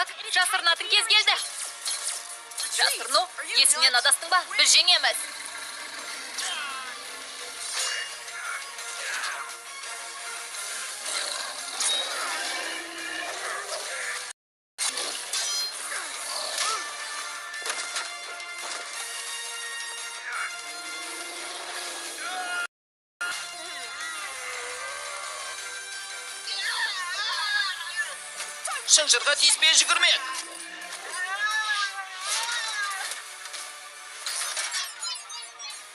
брат, жасырынатын кез келді. Жасырыну, есіңнен адастың ба? Біз жеңеміз. Шынжырға тиіспей жүгірмек.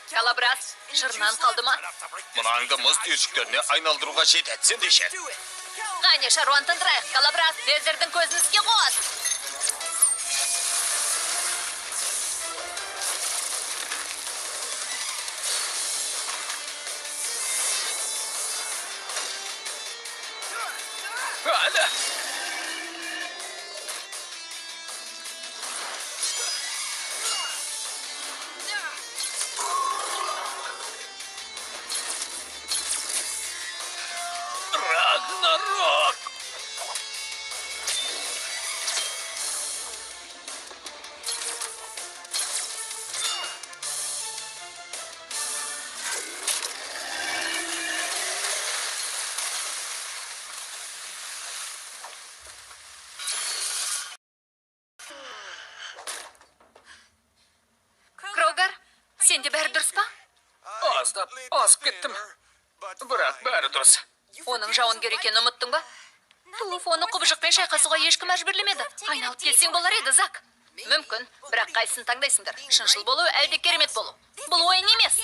Калабрас, шырынан қалды ма? Мұнаңды мұз түйіршіктеріне айналдыруға жететсен деше. Қане шаруан тындырайық, Калабрас, Дезердің көзін іске қос. Әлі. Рагнарок! Крогар, сенде бәрі дұрыс па? Аздап, азып кеттім. Бірақ бәрі дұрыс. Оның жауынгер екенін ұмыттың ба? Туф, оны құбыжықпен шайқасуға ешкім мәжбүрлемеді. Айналып келсең болар еді, Зак. Мүмкін, бірақ қайсысын таңдайсыңдар? Шыншыл болу, әлде керемет болу. Бұл ойын емес.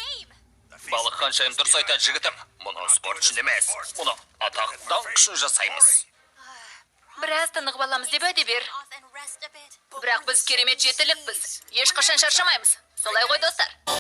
Балық қаншайым дұрыс айтады жігітім. Мұны спорт үшін емес. Мұны атақ даңқ үшін жасаймыз. Біраз тынығып аламыз деп уәде бер. Бірақ біз керемет жетілікпіз. Ешқашан шаршамаймыз. Солай ғой, достар.